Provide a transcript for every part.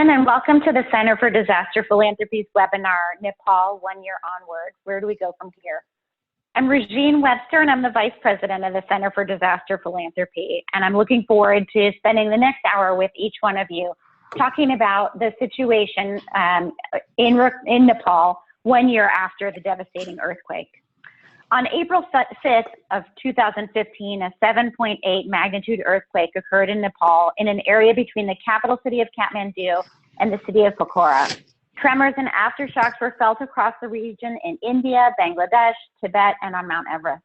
everyone, and welcome to the Center for Disaster Philanthropy's webinar, Nepal 1 Year Onward. Where do we go from here? I'm Regine Webster, and I'm the Vice President of the Center for Disaster Philanthropy, and I'm looking forward to spending the next hour with each one of you talking about the situation in Nepal 1 year after the devastating earthquake. On April 5th of 2015, a 7.8 magnitude earthquake occurred in Nepal in an area between the capital city of Kathmandu and the city of Pokhara. Tremors and aftershocks were felt across the region in India, Bangladesh, Tibet, and on Mount Everest.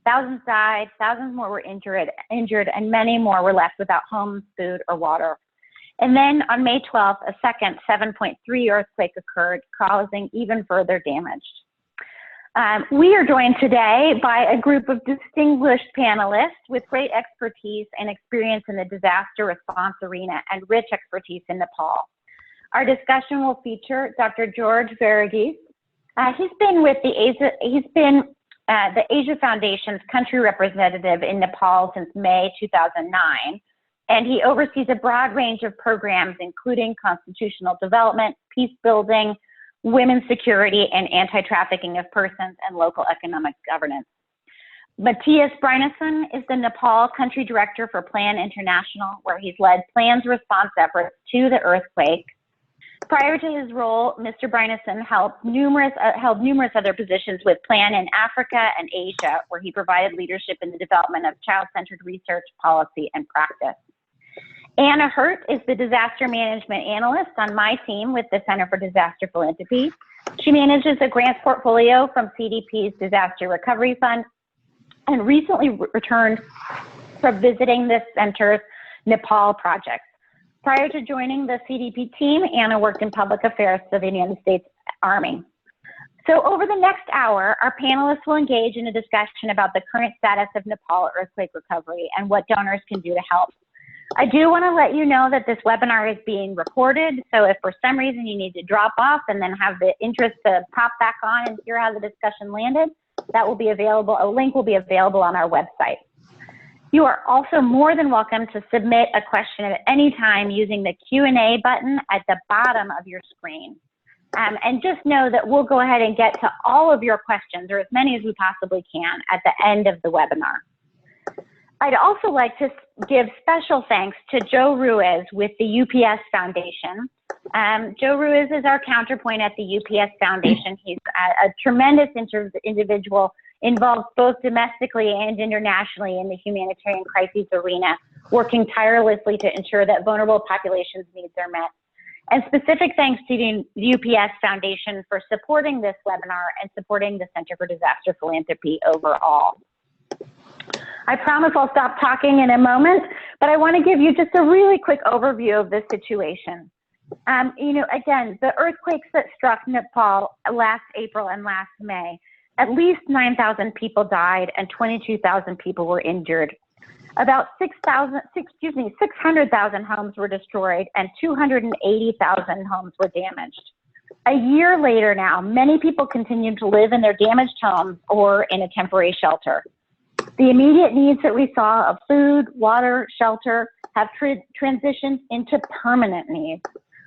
Thousands died, thousands more were injured, and many more were left without homes, food, or water. And then on May 12th, a second 7.3 earthquake occurred, causing even further damage. We are joined today by a group of distinguished panelists with great expertise and experience in the disaster response arena and rich expertise in Nepal. Our discussion will feature Dr. George Varughese. He's been the Asia Foundation's country representative in Nepal since May 2009, and he oversees a broad range of programs including constitutional development, peace building, women's security, and anti-trafficking of persons, and local economic governance. Mattias Bryneson is the Nepal Country Director for Plan International, where he's led plan's response efforts to the earthquake. Prior to his role, Mr. Bryneson held numerous other positions with Plan in Africa and Asia, where he provided leadership in the development of child-centered research, policy, and practice. Anna Hurt is the Disaster Management Analyst on my team with the Center for Disaster Philanthropy. She manages a grants portfolio from CDP's Disaster Recovery Fund and recently returned from visiting the center's Nepal projects. Prior to joining the CDP team, Anna worked in public affairs for the United States Army. So over the next hour, our panelists will engage in a discussion about the current status of Nepal earthquake recovery and what donors can do to help. I do want to let you know that this webinar is being recorded, so if for some reason you need to drop off and then have the interest to pop back on and hear how the discussion landed, that will be available, a link will be available on our website. You are also more than welcome to submit a question at any time using the Q&A button at the bottom of your screen. And just know that we'll go ahead and get to all of your questions, or as many as we possibly can, at the end of the webinar. I'd also like to give special thanks to Joe Ruiz with the UPS Foundation. Joe Ruiz is our counterpoint at the UPS Foundation. He's a tremendous individual involved both domestically and internationally in the humanitarian crises arena, working tirelessly to ensure that vulnerable populations' needs are met. And specific thanks to the UPS Foundation for supporting this webinar and supporting the Center for Disaster Philanthropy overall. I promise I'll stop talking in a moment, but I want to give you just a really quick overview of the situation. Again, the earthquakes that struck Nepal last April and last May, at least 9,000 people died and 22,000 people were injured. About 600,000 homes were destroyed and 280,000 homes were damaged. A year later now, many people continue to live in their damaged homes or in a temporary shelter. The immediate needs that we saw of food, water, shelter have transitioned into permanent needs.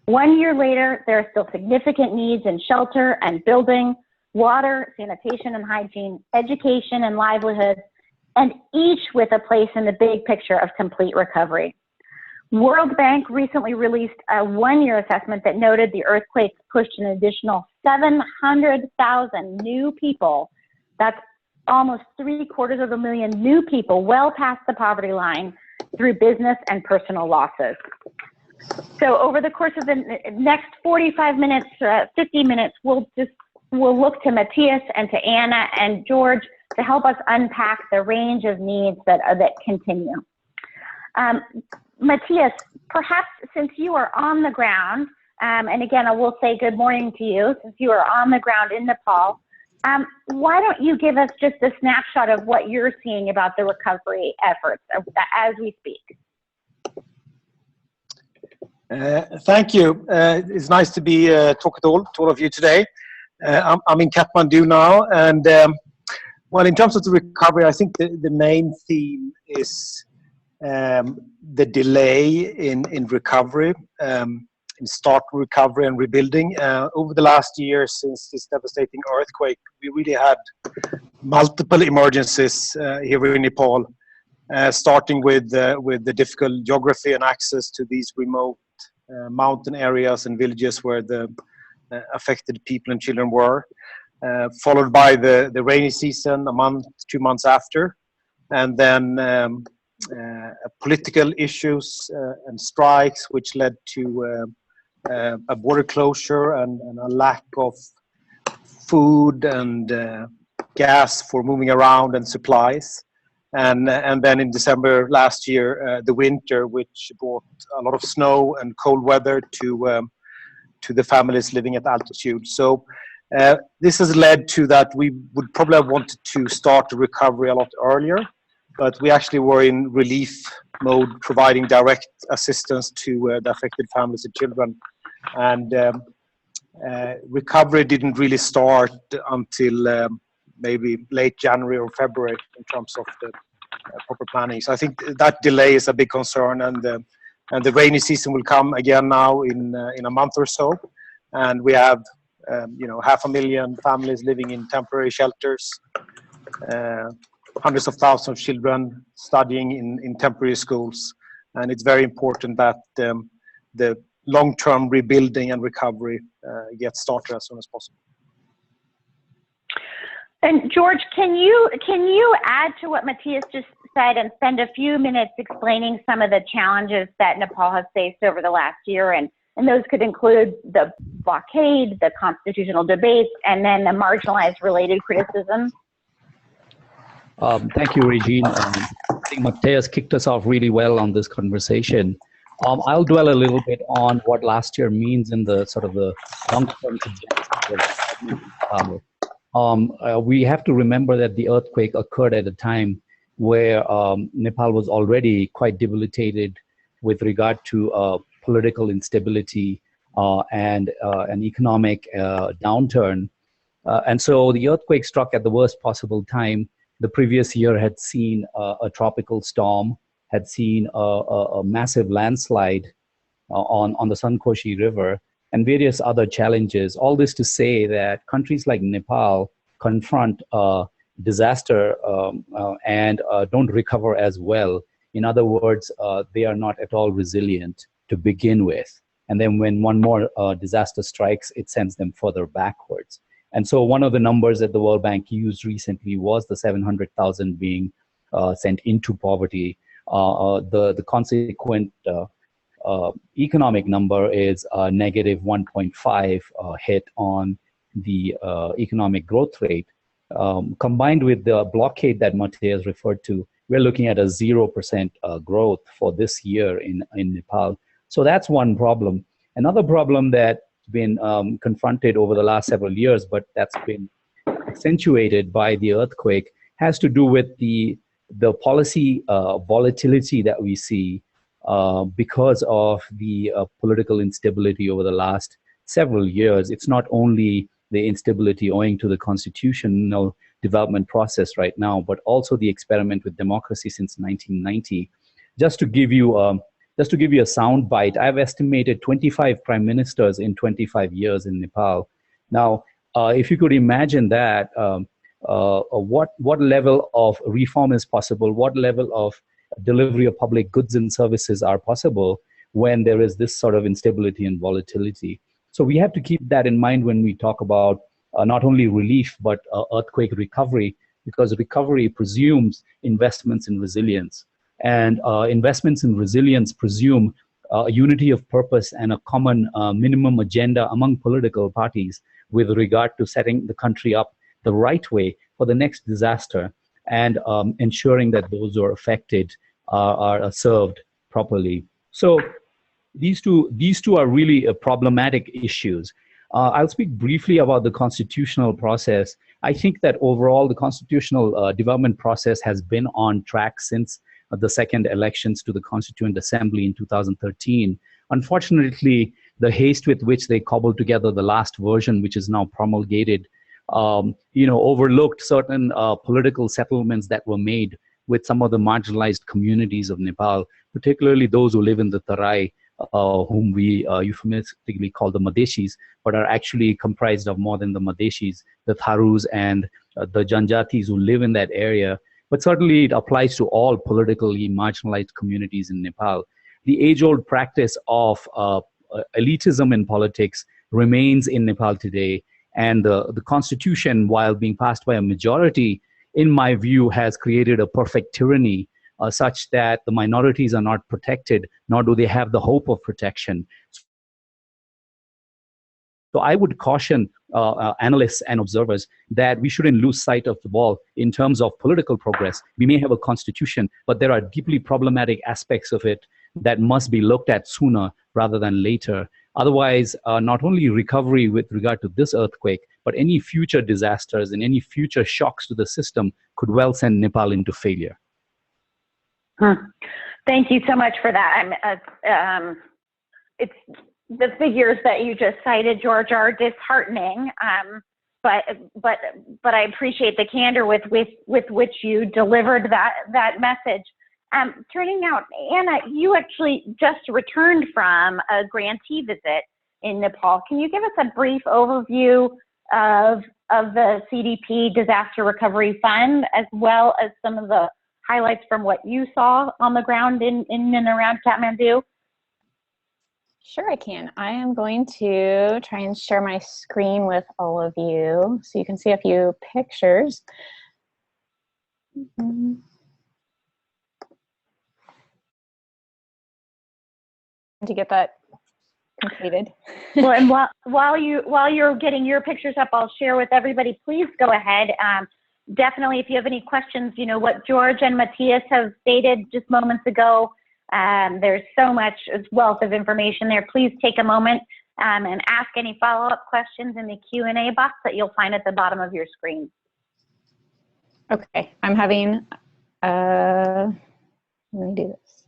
1 year later, there are still significant needs in shelter and building, water, sanitation and hygiene, education and livelihood, and each with a place in the big picture of complete recovery. World Bank recently released a 1 year assessment that noted the earthquakes pushed an additional 700,000 new people, that's almost 750,000 new people, well past the poverty line through business and personal losses. So over the course of the next 45 minutes, 50 minutes, we'll look to Mattias and to Anna and George to help us unpack the range of needs that continue. Mattias, perhaps since you are on the ground, and again, I will say good morning to you, since you are on the ground in Nepal, why don't you give us just a snapshot of what you're seeing about the recovery efforts as we speak? Thank you. It's nice to be talking to all of you today. I'm in Kathmandu now, and well, in terms of the recovery, I think the main theme is the delay in recovery. start recovery and rebuilding. Over the last year, since this devastating earthquake, we really had multiple emergencies here in Nepal, starting with the difficult geography and access to these remote mountain areas and villages where the affected people and children were, followed by the rainy season a month, 2 months after, and then political issues and strikes, which led to a border closure and a lack of food and gas for moving around and supplies. And then in December last year, the winter, which brought a lot of snow and cold weather to the families living at altitude. So this has led to that we would probably have wanted to start the recovery a lot earlier, but we actually were in relief mode, providing direct assistance to the affected families and children. And recovery didn't really start until maybe late January or February in terms of the proper planning. So I think that delay is a big concern, and the rainy season will come again now in a month or so, and we have 500,000 families living in temporary shelters, hundreds of thousands of children studying in temporary schools, and it's very important that the long-term rebuilding and recovery gets started as soon as possible. And George, can you add to what Mattias just said and spend a few minutes explaining some of the challenges that Nepal has faced over the last year? And those could include the blockade, the constitutional debates, and then the marginalized related criticism. Thank you, Regine. I think Mattias kicked us off really well on this conversation. I'll dwell a little bit on what last year means in the sort of the long-term trajectory. We have to remember that the earthquake occurred at a time where Nepal was already quite debilitated with regard to political instability and an economic downturn. And so the earthquake struck at the worst possible time. The previous year had seen a tropical storm, had seen a massive landslide on the Sankoshi River, and various other challenges. All this to say that countries like Nepal confront disaster and don't recover as well. In other words, they are not at all resilient to begin with. And then when one more disaster strikes, it sends them further backwards. And so one of the numbers that the World Bank used recently was the 700,000 being sent into poverty. The consequent economic number is a negative 1.5 hit on the economic growth rate. Combined with the blockade that Mattias referred to, we're looking at a 0% growth for this year in Nepal. So that's one problem. Another problem that's been confronted over the last several years, but that's been accentuated by the earthquake, has to do with the policy volatility that we see because of the political instability over the last several years. It's not only the instability owing to the constitutional development process right now, but also the experiment with democracy since 1990. Just to give you a sound bite, I've estimated 25 prime ministers in 25 years in Nepal. Now, if you could imagine that, what level of reform is possible, what level of delivery of public goods and services are possible when there is this sort of instability and volatility. So we have to keep that in mind when we talk about not only relief, but earthquake recovery, because recovery presumes investments in resilience. And investments in resilience presume a unity of purpose and a common minimum agenda among political parties with regard to setting the country up the right way for the next disaster and ensuring that those who are affected are served properly. So these two are really problematic issues. I'll speak briefly about the constitutional process. I think that overall the constitutional development process has been on track since the second elections to the Constituent Assembly in 2013. Unfortunately, the haste with which they cobbled together the last version, which is now promulgated, overlooked certain political settlements that were made with some of the marginalized communities of Nepal, particularly those who live in the Tarai, whom we euphemistically call the Madeshis, but are actually comprised of more than the Madeshis, the Tharus and the Janjatis who live in that area. But certainly it applies to all politically marginalized communities in Nepal. The age-old practice of elitism in politics remains in Nepal today, and the constitution, while being passed by a majority, in my view, has created a perfect tyranny such that the minorities are not protected, nor do they have the hope of protection. So I would caution analysts and observers that we shouldn't lose sight of the ball in terms of political progress. We may have a constitution, but there are deeply problematic aspects of it that must be looked at sooner rather than later. Otherwise, not only recovery with regard to this earthquake, but any future disasters and any future shocks to the system could well send Nepal into failure. Thank you so much for that. It's the figures that you just cited, George, are disheartening. But I appreciate the candor with which you delivered that message. Turning out, Anna, you actually just returned from a grantee visit in Nepal. Can you give us a brief overview of the CDP Disaster Recovery Fund, as well as some of the highlights from what you saw on the ground in and around Kathmandu? Sure, I can. I am going to try and share my screen with all of you so you can see a few pictures. To get that completed. Well, and while you're getting your pictures up, I'll share with everybody. Please go ahead. Definitely, if you have any questions, you know what George and Mattias have stated just moments ago. There's so much wealth of information there. Please take a moment and ask any follow-up questions in the Q&A box that you'll find at the bottom of your screen. Okay, I'm having, let me do this.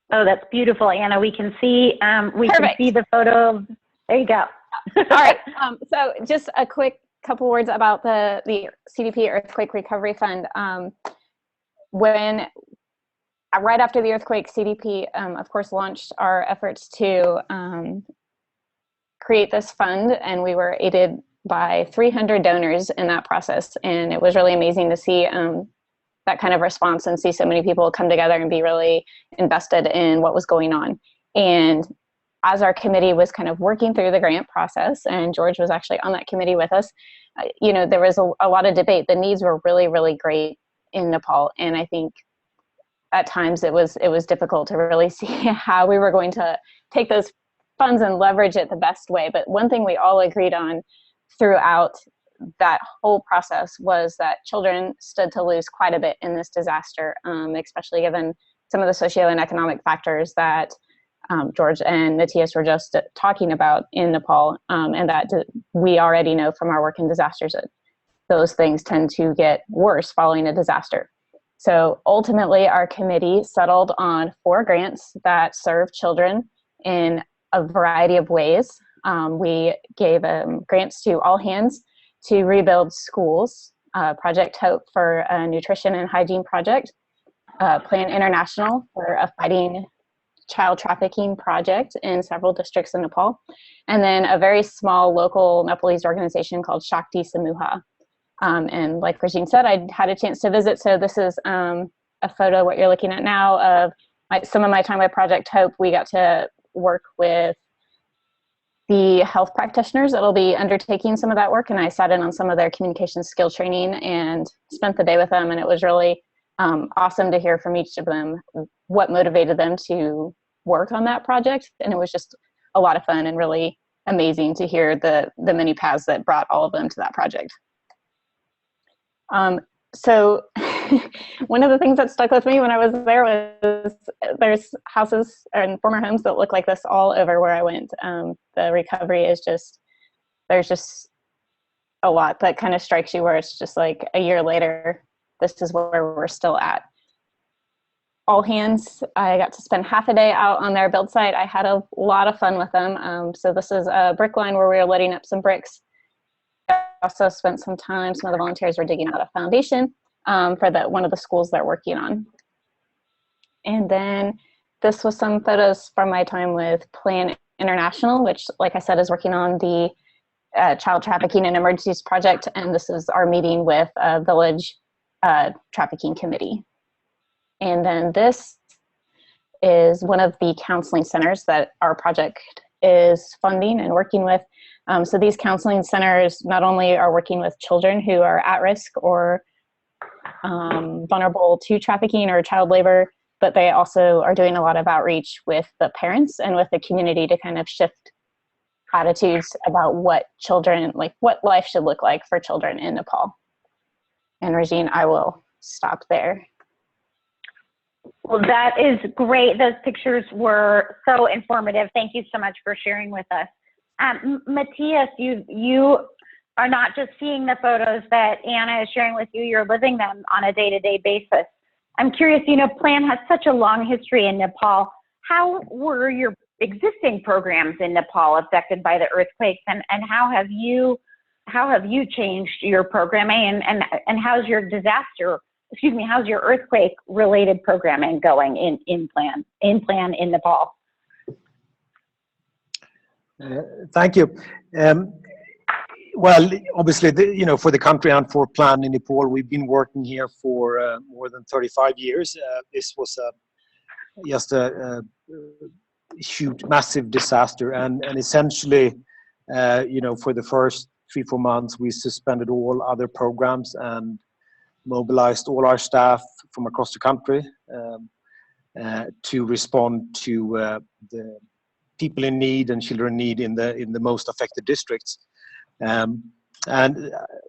Oh, that's beautiful, Anna. We can see Perfect. can see the photo. There you go. All right. So just a quick couple words about the CDP Earthquake Recovery Fund. When right after the earthquake, CDP, of course, launched our efforts to create this fund, and we were aided by 300 donors in that process. And it was really amazing to see that kind of response and see so many people come together and be really invested in what was going on. And as our committee was kind of working through the grant process, and George was actually on that committee with us, you know, there was a lot of debate. The needs were really, really great in Nepal. And I think at times it was difficult to really see how we were going to take those funds and leverage it the best way. But one thing we all agreed on throughout that whole process was that children stood to lose quite a bit in this disaster, especially given some of the socio and economic factors that George and Mattias were just talking about in Nepal, and that we already know from our work in disasters that those things tend to get worse following a disaster. So ultimately, our committee settled on 4 grants that serve children in a variety of ways. We gave grants to All Hands to rebuild schools, Project Hope for a nutrition and hygiene project, Plan International for a fighting child trafficking project in several districts in Nepal, and then a very small local Nepalese organization called Shakti Samuha. And like Regine said, I had a chance to visit, so this is a photo, what you're looking at now, of some of my time at Project Hope. We got to work with the health practitioners that'll be undertaking some of that work, and I sat in on some of their communication skill training and spent the day with them, and it was really awesome to hear from each of them what motivated them to work on that project. And it was just a lot of fun and really amazing to hear the many paths that brought all of them to that project. So one of the things that stuck with me when I was there was there's houses and former homes that look like this all over where I went. The recovery is just, there's just a lot that kind of strikes you where it's just like a year later, this is where we're still at. all hands. I got to spend half a day out on their build site. I had a lot of fun with them. So this is a brick line where we were letting up some bricks. I also spent some time, some of the volunteers were digging out a foundation for one of the schools they're working on. And then this was some photos from my time with Plan International, which, like I said, is working on the Child Trafficking and Emergencies Project. And this is our meeting with a village trafficking committee. And then this is one of the counseling centers that our project is funding and working with. So these counseling centers not only are working with children who are at risk or vulnerable to trafficking or child labor, but they also are doing a lot of outreach with the parents and with the community to kind of shift attitudes about what children, like what life should look like for children in Nepal. And Regine, I will stop there. Well, that is great. Those pictures were so informative. Thank you so much for sharing with us. Mattias, you are not just seeing the photos that Anna is sharing with you, you're living them on a day-to-day basis. I'm curious, Plan has such a long history in Nepal. How were your existing programs in Nepal affected by the earthquakes, and how have you changed your programming, and how's your how's your earthquake related programming going in Plan in Nepal? Thank you. Well, obviously, for the country and for Plan in Nepal, we've been working here for more than 35 years. This was just a huge, massive disaster, and essentially, for the first 3-4 months, we suspended all other programs and mobilized all our staff from across the country to respond to the people in need and children in need in the most affected districts. And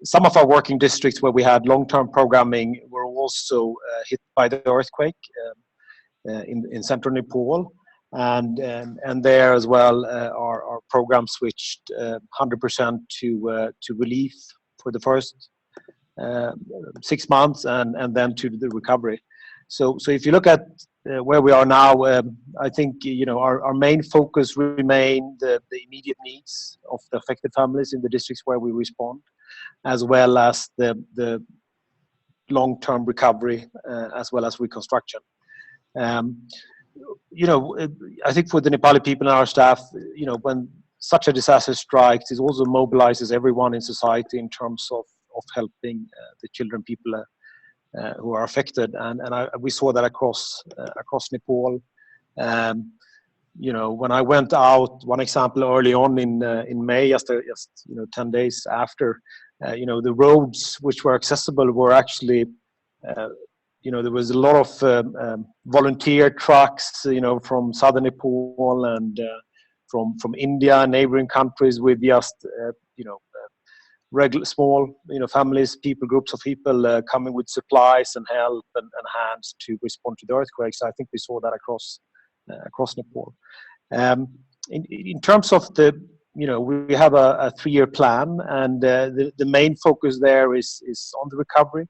some of our working districts where we had long-term programming were also hit by the earthquake in central Nepal, and there as well our program switched 100% to relief for the first 6 months and then to the recovery. So if you look at where we are now, I think our main focus remain the immediate needs of the affected families in the districts where we respond, as well as the long-term recovery, as well as reconstruction. I think for the Nepali people and our staff, when such a disaster strikes, it also mobilizes everyone in society in terms of helping the children, people who are affected, and we saw that across Nepal. When I went out, one example early on in May, just 10 days after, the roads which were accessible were actually, there was a lot of volunteer trucks, from southern Nepal and from India, neighboring countries, with just regular small families, groups of people coming with supplies and help and hands to respond to the earthquakes. I think we saw that across Nepal. In terms of we have a 3-year plan, and the main focus there is on the recovery.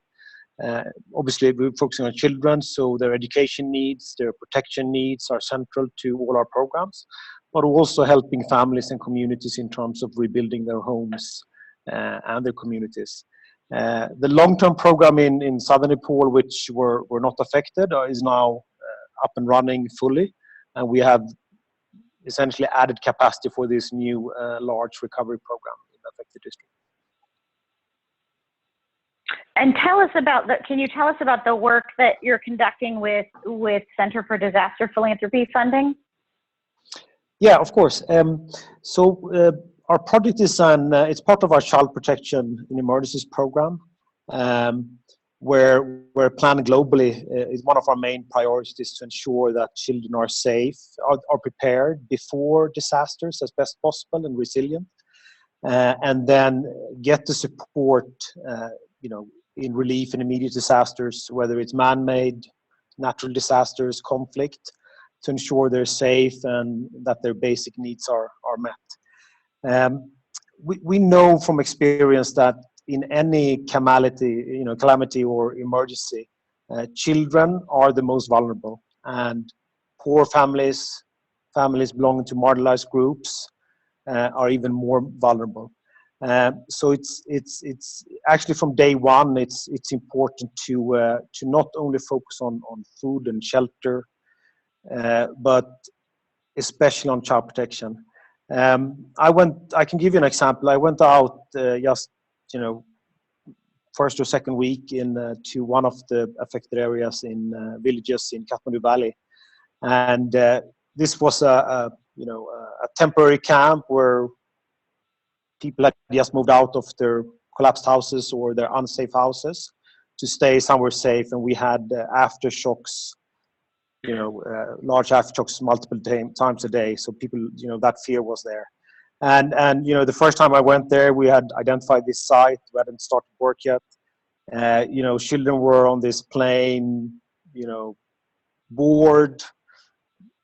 Obviously, we're focusing on children, so their education needs, their protection needs are central to all our programs, but also helping families and communities in terms of rebuilding their homes and their communities. The long-term program in southern Nepal, which were not affected, is now up and running fully, and we have essentially added capacity for this new large recovery program in the affected district. And can you tell us about the work that you're conducting with Center for Disaster Philanthropy funding? Yeah, of course. Our project is it's part of our Child Protection in Emergencies program, where Plan globally is one of our main priorities to ensure that children are safe, are prepared before disasters as best possible and resilient, and then get the support, in relief and immediate disasters, whether it's man-made, natural disasters, conflict, to ensure they're safe and that their basic needs are met. We know from experience that in any calamity or emergency, children are the most vulnerable, and poor families, families belonging to marginalized groups, are even more vulnerable. So it's actually from day one, it's important to not only focus on food and shelter, but especially on child protection. I can give you an example. I went out just, first or second week to one of the affected areas in villages in Kathmandu Valley, and this was a temporary camp where people had just moved out of their collapsed houses or their unsafe houses to stay somewhere safe, and we had aftershocks, large aftershocks multiple times a day. So people, that fear was there. And the first time I went there, we had identified this site. We hadn't started work yet. Children were on this plain, bored,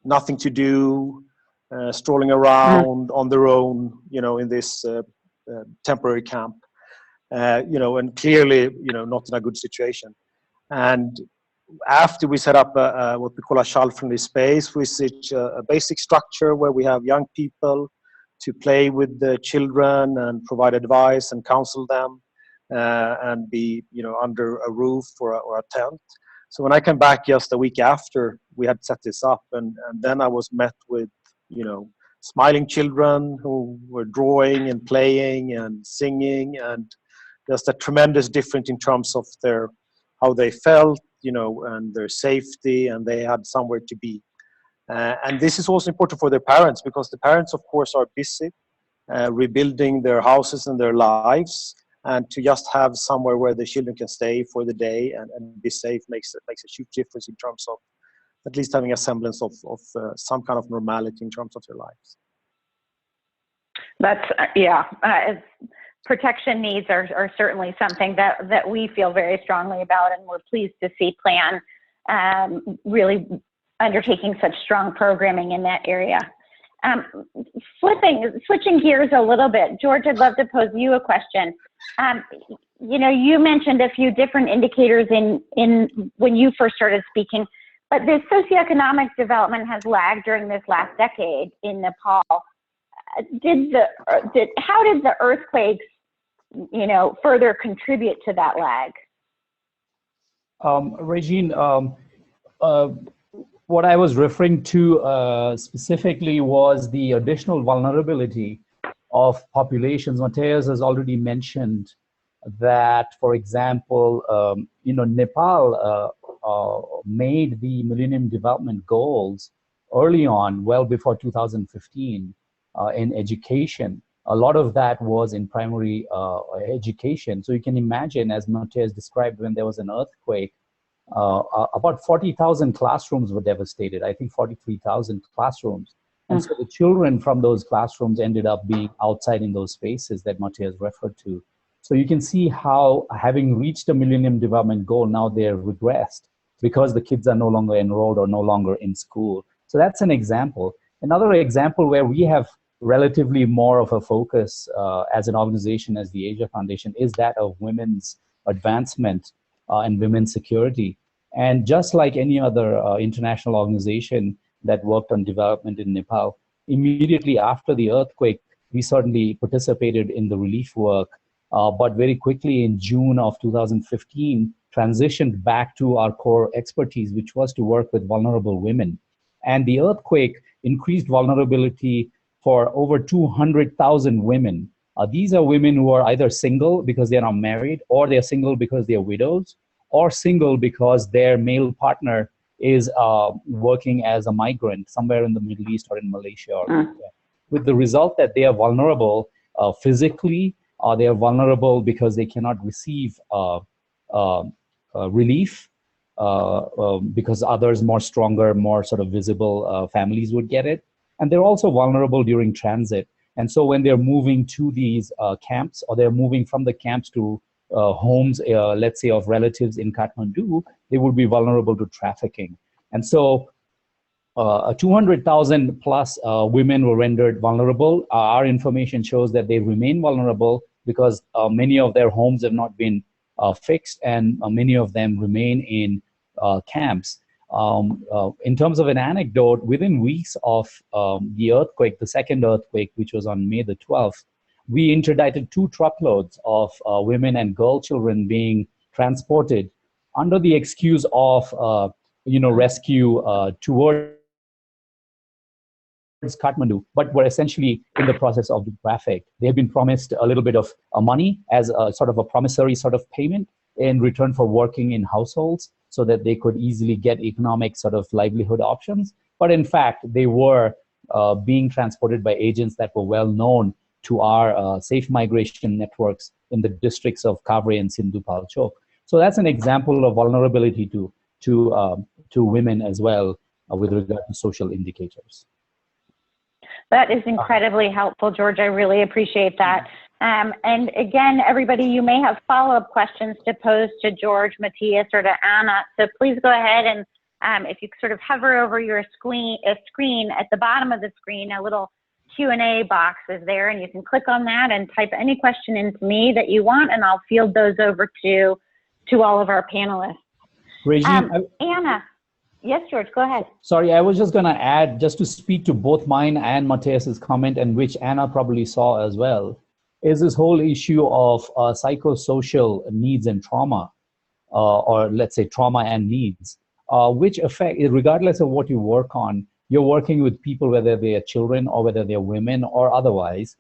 nothing to do, strolling around on their own, in this temporary camp, and clearly, not in a good situation. And after we set up what we call a child-friendly space, we set a basic structure where we have young people to play with the children and provide advice and counsel them, and be, under a roof or a tent. So when I came back just a week after we had set this up, and then I was met with, smiling children who were drawing and playing and singing, and just a tremendous difference in terms of how they felt, and their safety, and they had somewhere to be. And this is also important for their parents, because the parents, of course, are busy rebuilding their houses and their lives, and to just have somewhere where the children can stay for the day and be safe makes a huge difference in terms of at least having a semblance of some kind of normality in terms of their lives. That's, protection needs are certainly something that we feel very strongly about, and we're pleased to see Plan really undertaking such strong programming in that area. Switching gears a little bit, George, I'd love to pose you a question. You mentioned a few different indicators in when you first started speaking, but the socioeconomic development has lagged during this last decade in Nepal. How did the earthquakes, further contribute to that lag? Regine, what I was referring to specifically was the additional vulnerability of populations. Mattias has already mentioned that, for example, Nepal made the Millennium Development Goals early on, well before 2015, in education. A lot of that was in primary education. So you can imagine, as Mattias described, when there was an earthquake, about 40,000 classrooms were devastated. I think 43,000 classrooms. And so the children from those classrooms ended up being outside in those spaces that Mattias referred to. So you can see how, having reached a Millennium Development Goal, now they're regressed because the kids are no longer enrolled or no longer in school. So that's an example. Another example where we have relatively more of a focus as an organization, as the Asia Foundation, is that of women's advancement and women's security. And just like any other international organization that worked on development in Nepal, immediately after the earthquake, we certainly participated in the relief work, but very quickly in June of 2015, transitioned back to our core expertise, which was to work with vulnerable women. And the earthquake increased vulnerability for over 200,000 women. These are women who are either single because they're not married, or they're single because they're widows, or single because their male partner is working as a migrant somewhere in the Middle East or in Malaysia. Or India. With the result that they are vulnerable physically, they are vulnerable because they cannot receive relief because others, more stronger, more sort of visible families would get it. And they're also vulnerable during transit. And so when they're moving to these camps, or they're moving from the camps to homes, let's say, of relatives in Kathmandu, they would be vulnerable to trafficking. And so 200,000 plus women were rendered vulnerable. Our information shows that they remain vulnerable because many of their homes have not been fixed, and many of them remain in camps. In terms of an anecdote, within weeks of the earthquake, the second earthquake, which was on May the 12th, we interdicted 2 truckloads of women and girl children being transported under the excuse of, rescue towards Kathmandu, but were essentially in the process of being trafficked. They had been promised a little bit of money as a sort of a promissory sort of payment in return for working in households so that they could easily get economic sort of livelihood options. But in fact, they were being transported by agents that were well known to our safe migration networks in the districts of Kavre and Sindhu Palchok. So that's an example of vulnerability to women as well with regard to social indicators. That is incredibly helpful, George. I really appreciate that. And again, everybody, you may have follow-up questions to pose to George, Mattias, or to Anna. So please go ahead and if you sort of hover over your screen at the bottom of the screen, a little Q&A box is there, and you can click on that and type any question into me that you want, and I'll field those over to all of our panelists. Regine, Anna. Yes, George, go ahead. Sorry, I was just going to add, just to speak to both mine and Mattias's comment, and which Anna probably saw as well, is this whole issue of psychosocial needs and trauma, or let's say trauma and needs, which affect, regardless of what you work on, you're working with people, whether they are children or whether they're women or otherwise,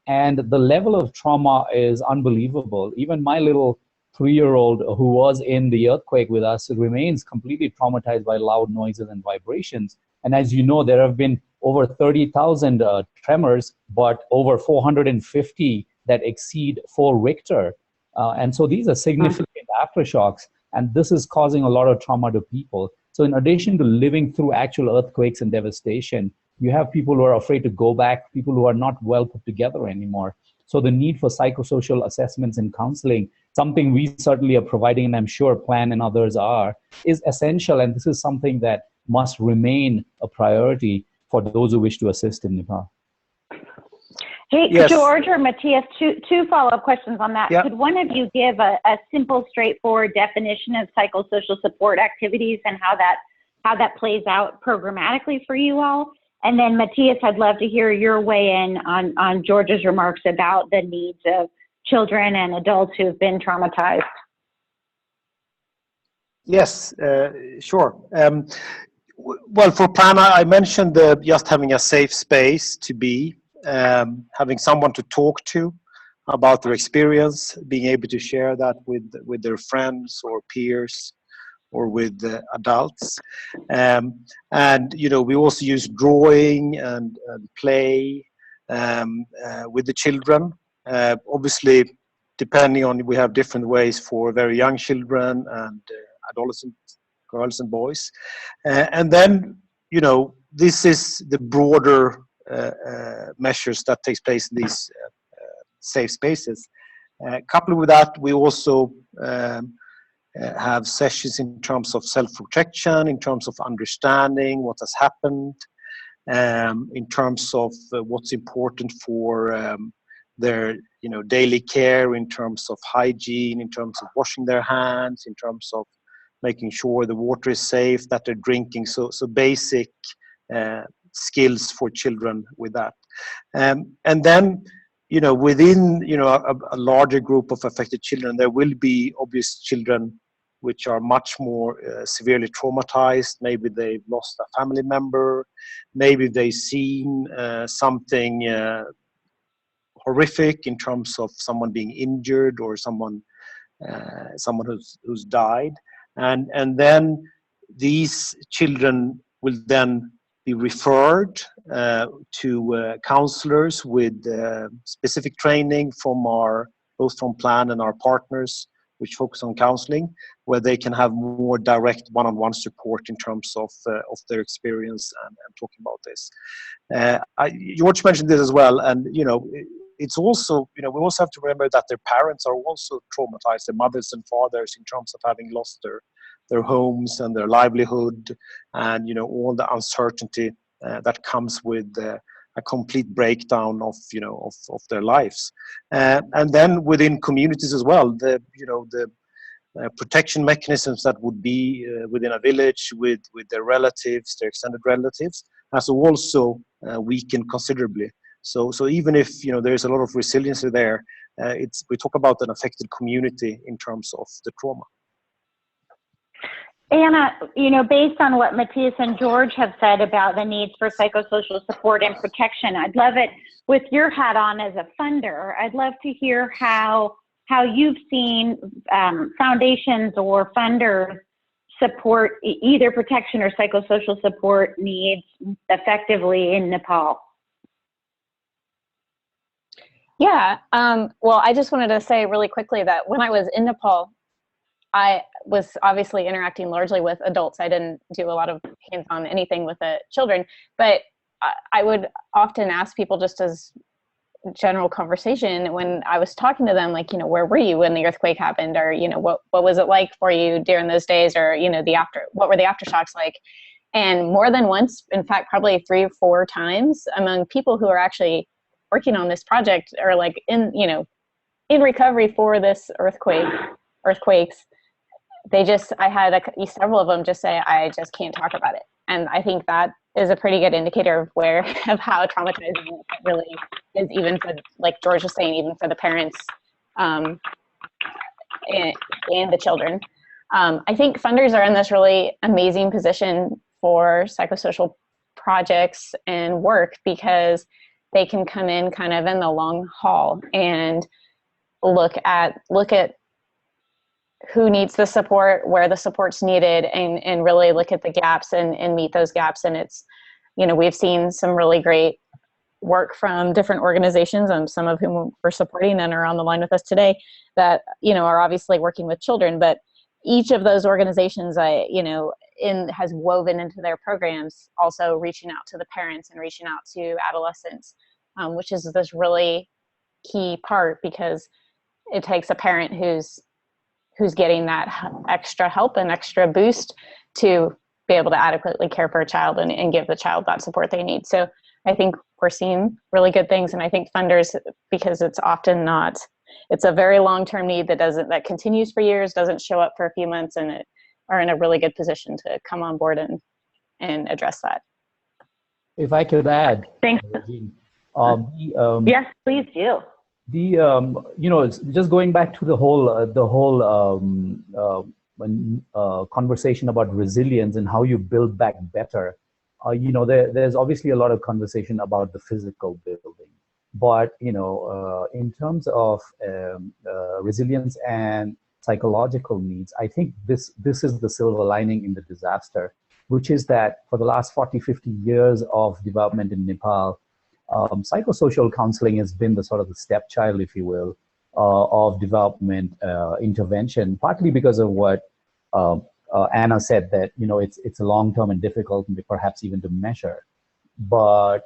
and the level of trauma is unbelievable. Even my little 3-year-old who was in the earthquake with us remains completely traumatized by loud noises and vibrations. And as you know, there have been over 30,000 tremors, but over 450 that exceed 4 Richter. And so these are significant aftershocks, and this is causing a lot of trauma to people. So in addition to living through actual earthquakes and devastation, you have people who are afraid to go back, people who are not well put together anymore. So the need for psychosocial assessments and counseling, something we certainly are providing, and I'm sure Plan and others are, is essential. And this is something that must remain a priority for those who wish to assist in Nepal. Hey, Yes. George or Mattias, two follow-up questions on that. Yeah. Could one of you give a simple, straightforward definition of psychosocial support activities and how that plays out programmatically for you all? And then Mattias, I'd love to hear your weigh in on George's remarks about the needs of children and adults who've been traumatized. Yes, sure. Well, for Prana, I mentioned just having a safe space to be, having someone to talk to about their experience, being able to share that with their friends or peers or with adults. And, we also use drawing and play with the children. Obviously, depending on, we have different ways for very young children and adolescent girls and boys. And then, this is the broader measures that takes place in these safe spaces. Coupled with that, we also have sessions in terms of self-protection, in terms of understanding what has happened, in terms of what's important for their daily care, in terms of hygiene, in terms of washing their hands, in terms of making sure the water is safe, that they're drinking. So basic skills for children with that. And then, within, a larger group of affected children, there will be obvious children which are much more severely traumatized. Maybe they've lost a family member. Maybe they've seen something horrific in terms of someone being injured or someone who's died. And then these children will then be referred to counselors with specific training from both from Plan and our partners, which focus on counseling, where they can have more direct one-on-one support in terms of their experience and talking about this. George mentioned this as well, and it's also, we also have to remember that their parents are also traumatized, their mothers and fathers, in terms of having lost their homes and their livelihood, and all the uncertainty that comes with a complete breakdown of their lives, and then within communities as well. The protection mechanisms that would be within a village with their relatives, their extended relatives, has also weakened considerably. So even if there's a lot of resiliency there, we talk about an affected community in terms of the trauma. Anna, based on what Mattias and George have said about the needs for psychosocial support and protection, I'd love it, with your hat on as a funder, I'd love to hear how you've seen foundations or funders support either protection or psychosocial support needs effectively in Nepal. Yeah, well, I just wanted to say really quickly that when I was in Nepal, I was obviously interacting largely with adults. I didn't do a lot of hands-on anything with the children, but I would often ask people, just as general conversation, when I was talking to them, like, where were you when the earthquake happened? Or, what was it like for you during those days? Or, what were the aftershocks like? And more than once, in fact, probably 3 or 4 times among people who are actually working on this project, or like in recovery for this earthquakes, I had several of them just say, I just can't talk about it. And I think that is a pretty good indicator of how traumatizing it really is, even for, like George was saying, even for the parents and the children. I think funders are in this really amazing position for psychosocial projects and work, because they can come in kind of in the long haul and look at who needs the support, where the support's needed, and really look at the gaps and meet those gaps. And it's, we've seen some really great work from different organizations, and some of whom we're supporting and are on the line with us today, that, are obviously working with children. But each of those organizations, has woven into their programs also reaching out to the parents and reaching out to adolescents, which is this really key part, because it takes a parent who's getting that extra help and extra boost to be able to adequately care for a child and give the child that support they need. So I think we're seeing really good things. And I think funders, because it's often not, it's a very long-term need that continues for years, doesn't show up for a few months, and are in a really good position to come on board and address that. If I could add. Thanks. Yes, please do. Just going back to the whole conversation about resilience and how you build back better. There's obviously a lot of conversation about the physical building, but in terms of resilience and psychological needs, I think this is the silver lining in the disaster, which is that for the last 40-50 years of development in Nepal, psychosocial counseling has been the sort of the stepchild, if you will, of development intervention, partly because of what Anna said, that it's a long-term and difficult, perhaps even to measure. But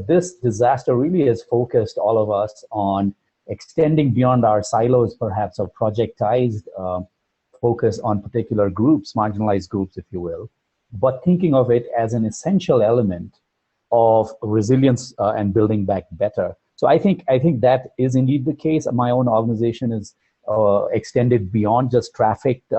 this disaster really has focused all of us on extending beyond our silos, perhaps, of projectized focus on particular groups, marginalized groups, if you will, but thinking of it as an essential element of resilience and building back better. So I think that is indeed the case. My own organization is extended beyond just trafficked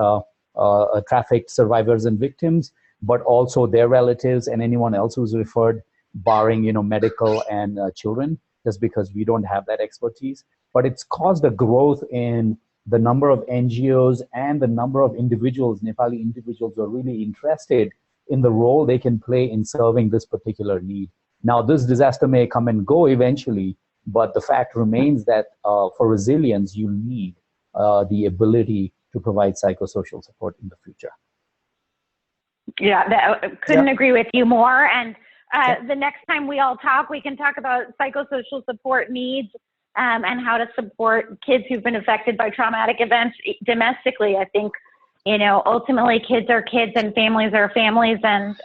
survivors and victims, but also their relatives and anyone else who's referred, barring medical and children, just because we don't have that expertise. But it's caused a growth in the number of NGOs and the number of individuals, Nepali individuals, who are really interested in the role they can play in serving this particular need. Now, this disaster may come and go eventually, but the fact remains that for resilience, you need the ability to provide psychosocial support in the future. Yeah, couldn't agree with you more. And the next time we all talk, we can talk about psychosocial support needs and how to support kids who've been affected by traumatic events domestically. I think, ultimately kids are kids and families are families, and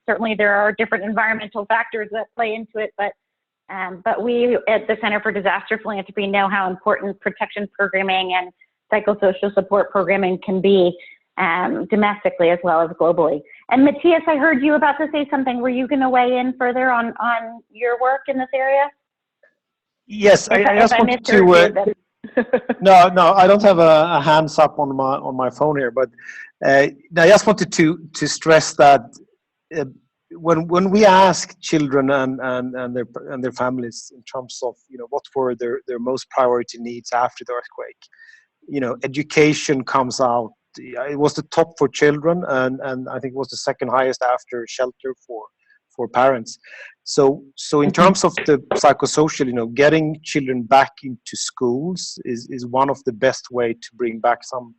certainly there are different environmental factors that play into it. But we at the Center for Disaster Philanthropy know how important protection programming and psychosocial support programming can be domestically as well as globally. And Mattias, I heard you about to say something. Were you going to weigh in further on your work in this area? Yes, I just wanted to. No, I don't have a hands up on my phone here, but I just wanted to stress that when we ask children and their families in terms of what were their most priority needs after the earthquake, education comes out. It was the top for children, and I think it was the second highest after shelter for parents. So in terms of the psychosocial, getting children back into schools is one of the best way to bring back some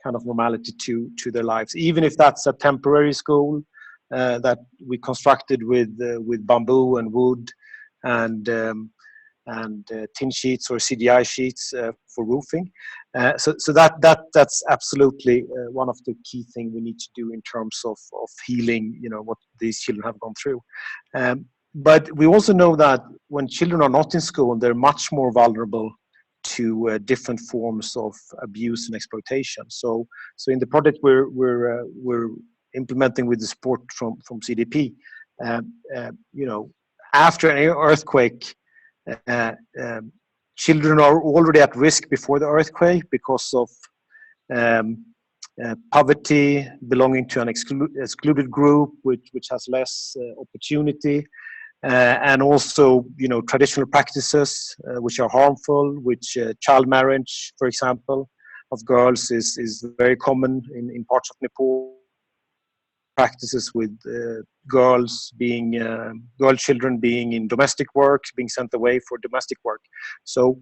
kind of normality to their lives, even if that's a temporary school that we constructed with bamboo and wood and tin sheets or CDI sheets for roofing. So that's absolutely one of the key things we need to do in terms of healing, what these children have gone through. But we also know that when children are not in school, they're much more vulnerable to different forms of abuse and exploitation. So in the project we're implementing with the support from CDP, after an earthquake, children are already at risk before the earthquake because of poverty, belonging to an excluded group which has less opportunity, and also traditional practices which are harmful, which child marriage, for example, of girls is very common in parts of Nepal. Practices with girl children being in domestic work, being sent away for domestic work. So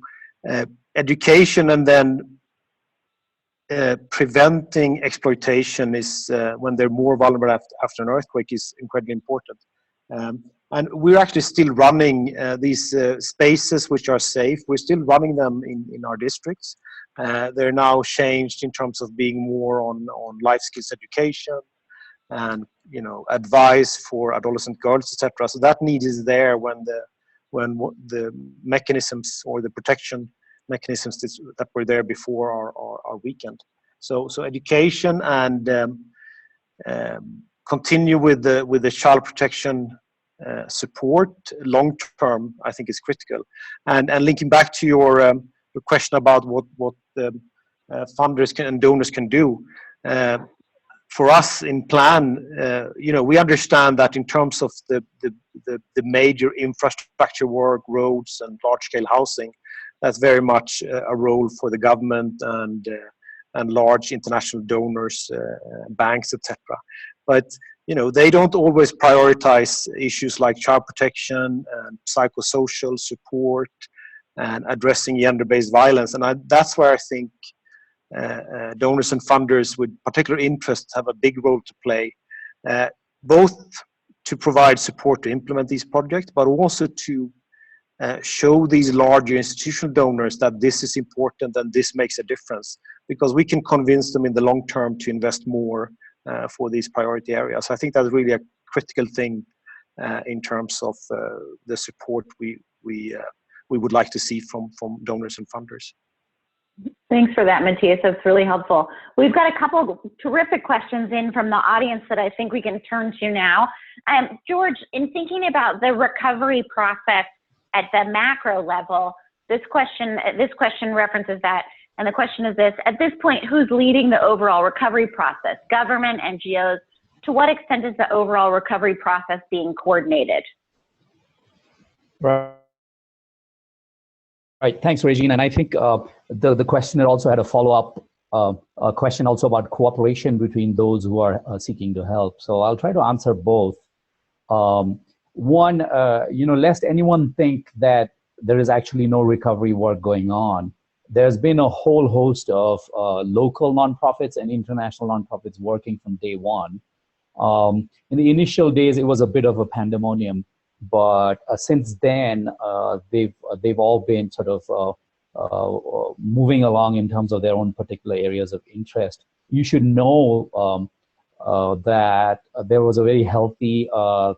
education and then preventing exploitation is when they're more vulnerable after an earthquake is incredibly important. And we're actually still running these spaces which are safe. We're still running them in our districts. They're now changed in terms of being more on life skills education and advice for adolescent girls, etc. So that need is there when the mechanisms or the protection mechanisms that were there before are weakened. So education and continue with the child protection support long term, I think, is critical. And linking back to your question about what funders and donors can do. For us in plan, we understand that in terms of the major infrastructure work, roads and large-scale housing, that's very much a role for the government and large international donors, banks, etc. But they don't always prioritize issues like child protection and psychosocial support and addressing gender-based violence, and that's where I think donors and funders with particular interests have a big role to play, both to provide support to implement these projects, but also to show these larger institutional donors that this is important and this makes a difference, because we can convince them in the long term to invest more for these priority areas. I think that's really a critical thing in terms of the support we would like to see from donors and funders. Thanks for that, Mattias. That's really helpful. We've got a couple of terrific questions in from the audience that I think we can turn to now. George, in thinking about the recovery process at the macro level, this question references that, and the question is this: at this point, who's leading the overall recovery process? Government, NGOs? To what extent is the overall recovery process being coordinated? Right. Thanks, Regine. And I think the questioner also had a follow-up question also about cooperation between those who are seeking to help. So I'll try to answer both. One, lest anyone think that there is actually no recovery work going on. There's been a whole host of local nonprofits and international nonprofits working from day one. In the initial days, it was a bit of a pandemonium. But since then, they've all been sort of moving along in terms of their own particular areas of interest. You should know that there was a very healthy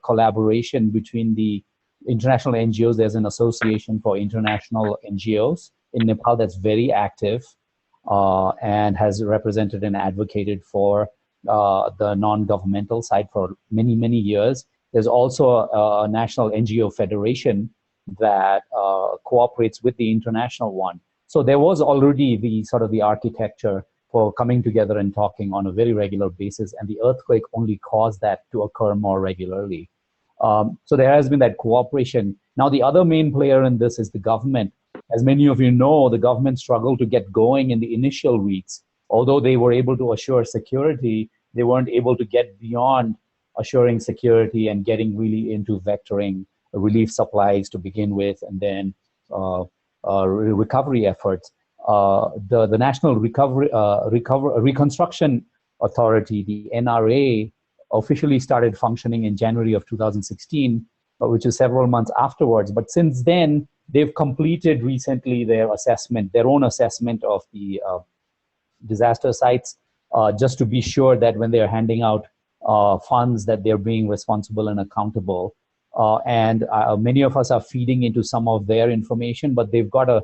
collaboration between the international NGOs. There's an association for international NGOs in Nepal that's very active and has represented and advocated for the non-governmental side for many, many years. There's also a national NGO federation that cooperates with the international one. So there was already the sort of the architecture for coming together and talking on a very regular basis, and the earthquake only caused that to occur more regularly. So there has been that cooperation. Now, the other main player in this is the government. As many of you know, the government struggled to get going in the initial weeks. Although they were able to assure security, they weren't able to get beyond assuring security and getting really into vectoring relief supplies to begin with, and then recovery efforts. The National Reconstruction Authority, the NRA, officially started functioning in January of 2016, which is several months afterwards. But since then, they've completed recently their assessment, their own assessment of the disaster sites, just to be sure that when they're handing out funds, that they're being responsible and accountable. And many of us are feeding into some of their information, but they've got an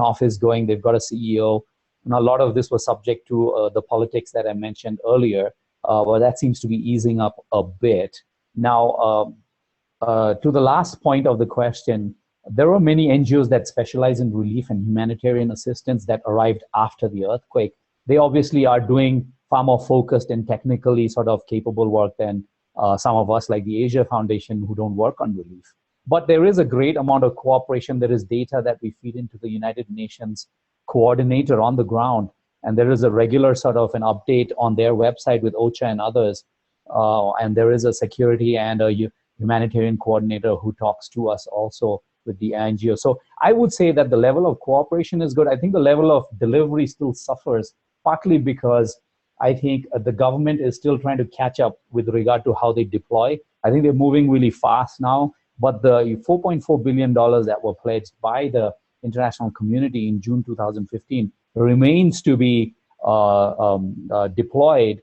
office going, they've got a CEO, and a lot of this was subject to the politics that I mentioned earlier. But that seems to be easing up a bit. Now, to the last point of the question, there are many NGOs that specialize in relief and humanitarian assistance that arrived after the earthquake. They obviously are doing far more focused and technically sort of capable work than some of us like the Asia Foundation who don't work on relief. But there is a great amount of cooperation. There is data that we feed into the United Nations coordinator on the ground. And there is a regular sort of an update on their website with OCHA and others. And there is a security and a humanitarian coordinator who talks to us also with the NGO. So I would say that the level of cooperation is good. I think the level of delivery still suffers, partly because I think the government is still trying to catch up with regard to how they deploy. I think they're moving really fast now, but the $4.4 billion that were pledged by the international community in June 2015 remains to be deployed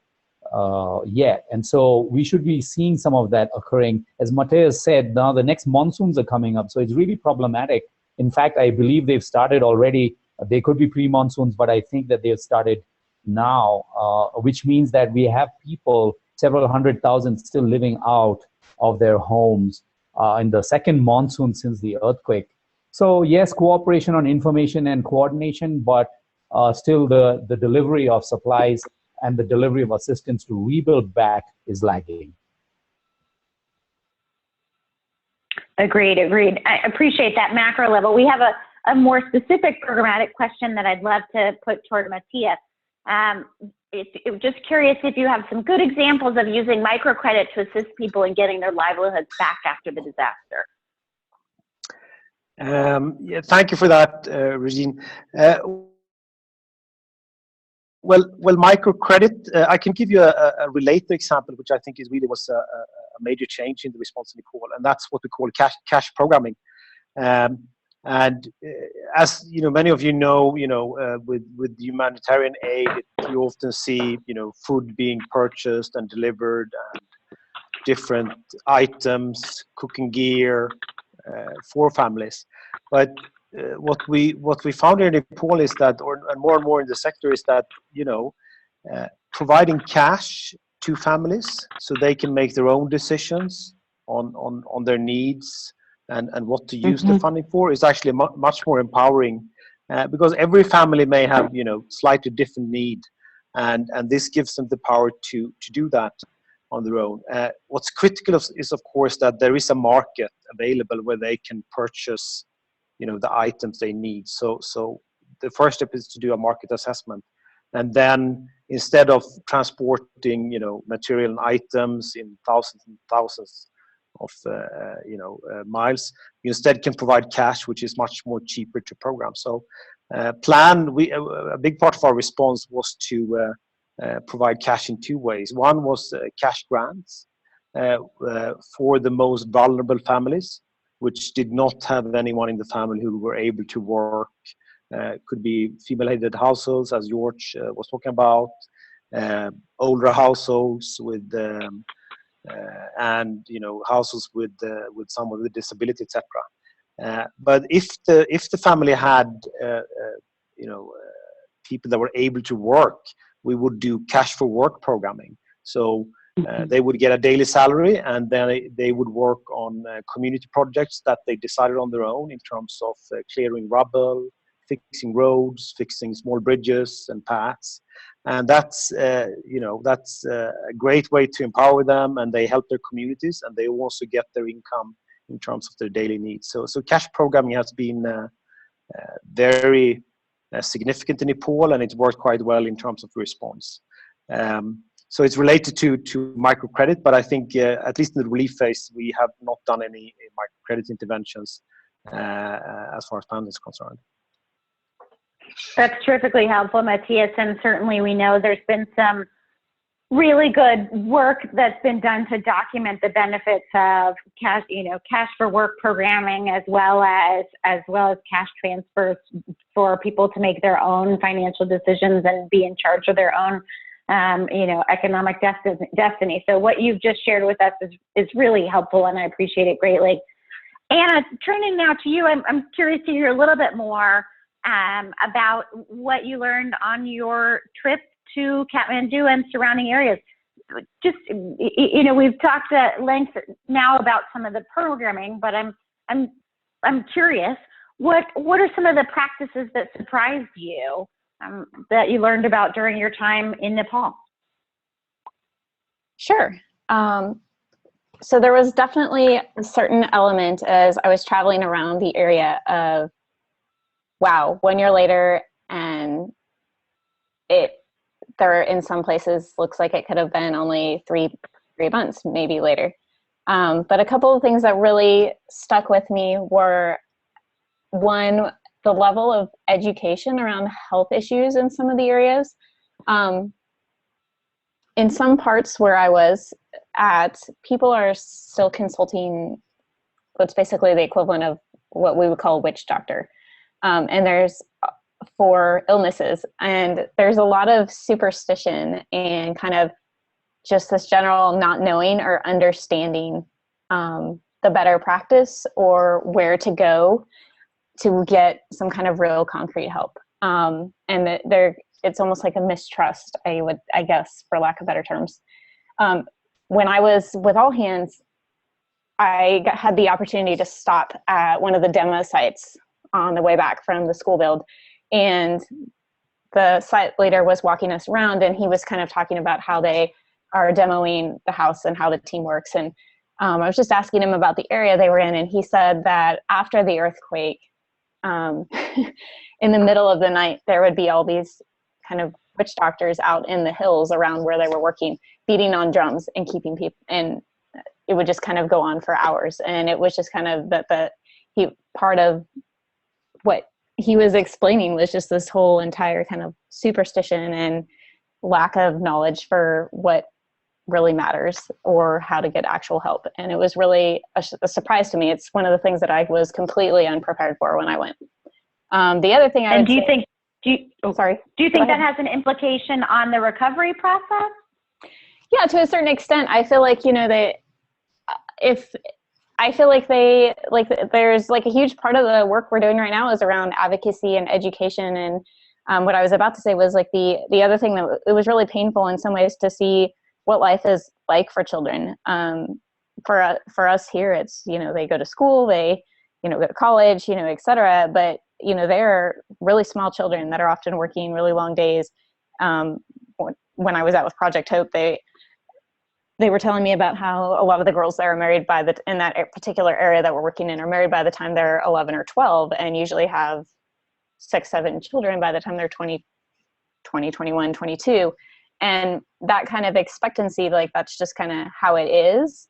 yet. And so we should be seeing some of that occurring. As Mattias said, now the next monsoons are coming up, so it's really problematic. In fact, I believe they've started already. They could be pre-monsoons, but I think that they've started now, which means that we have people, several 100,000 still living out of their homes in the second monsoon since the earthquake. So yes, cooperation on information and coordination, but still the delivery of supplies and the delivery of assistance to rebuild back is lagging. Agreed. I appreciate that macro level. We have a more specific programmatic question that I'd love to put toward Mattias. Just curious if you have some good examples of using microcredit to assist people in getting their livelihoods back after the disaster. Yeah, thank you for that, Regine. Well, microcredit, I can give you a related example, which I think was a major change in the response in Nepal, and that's what we call cash programming. As you know, many of you know, with humanitarian aid, you often see, food being purchased and delivered, and different items, cooking gear for families. But what we found in Nepal is that, and more in the sector, is that providing cash to families so they can make their own decisions on their needs and what to use the funding for is actually much more empowering, because every family may have slightly different need, and this gives them the power to do that on their own. What's critical is of course that there is a market available where they can purchase the items they need. So the first step is to do a market assessment, and then instead of transporting material and items in thousands and thousands of miles, you instead can provide cash, which is much more cheaper to program. So a big part of our response was to provide cash in two ways. One was cash grants for the most vulnerable families, which did not have anyone in the family who were able to work. Could be female-headed households, as George was talking about, older households with and households with someone with disability, etc. But if the family had people that were able to work, we would do cash for work programming. So they would get a daily salary, and then they would work on community projects that they decided on their own in terms of clearing rubble, fixing roads, fixing small bridges and paths. And that's, that's a great way to empower them, and they help their communities, and they also get their income in terms of their daily needs. So cash programming has been very significant in Nepal, and it's worked quite well in terms of response. So it's related to microcredit, but I think at least in the relief phase, we have not done any microcredit interventions as far as Panel is concerned. That's terrifically helpful, Mattias, and certainly we know there's been some really good work that's been done to document the benefits of cash, cash for work programming, as well as cash transfers for people to make their own financial decisions and be in charge of their own, economic destiny. So what you've just shared with us is really helpful, and I appreciate it greatly. Anna, turning now to you, I'm curious to hear a little bit more about what you learned on your trip to Kathmandu and surrounding areas. Just, we've talked at length now about some of the programming, but I'm curious, what are some of the practices that surprised you that you learned about during your time in Nepal? Sure. So there was definitely a certain element as I was traveling around the area of, wow, 1 year later, and there in some places looks like it could have been only three months, maybe later. But a couple of things that really stuck with me were, one, the level of education around health issues in some of the areas. In some parts where I was at, people are still consulting what's basically the equivalent of what we would call a witch doctor. And there's for illnesses, and there's a lot of superstition and kind of just this general not knowing or understanding the better practice or where to go to get some kind of real concrete help. And it's almost like a mistrust, I guess, for lack of better terms. When I was with All Hands, I had the opportunity to stop at one of the demo sites on the way back from the school build, and the site leader was walking us around, and he was kind of talking about how they are demoing the house and how the team works. And I was just asking him about the area they were in, and he said that after the earthquake, in the middle of the night, there would be all these kind of witch doctors out in the hills around where they were working, beating on drums and keeping people, and it would just kind of go on for hours. And it was just kind of part of what he was explaining was just this whole entire kind of superstition and lack of knowledge for what really matters or how to get actual help. And it was really a surprise to me. It's one of the things that I was completely unprepared for when I went. The other thing do you think that has an implication on the recovery process? Yeah, to a certain extent. I feel like, there's like a huge part of the work we're doing right now is around advocacy and education. And what I was about to say was like the other thing that it was really painful in some ways to see what life is like for children. For us here, it's, they go to school, they, go to college, et cetera. But, they're really small children that are often working really long days. When I was out with Project Hope, they were telling me about how a lot of the girls that are married in that particular area that we're working in are married by the time they're 11 or 12, and usually have 6, 7 children by the time they're 20, 21, 22. And that kind of expectancy, like that's just kind of how it is.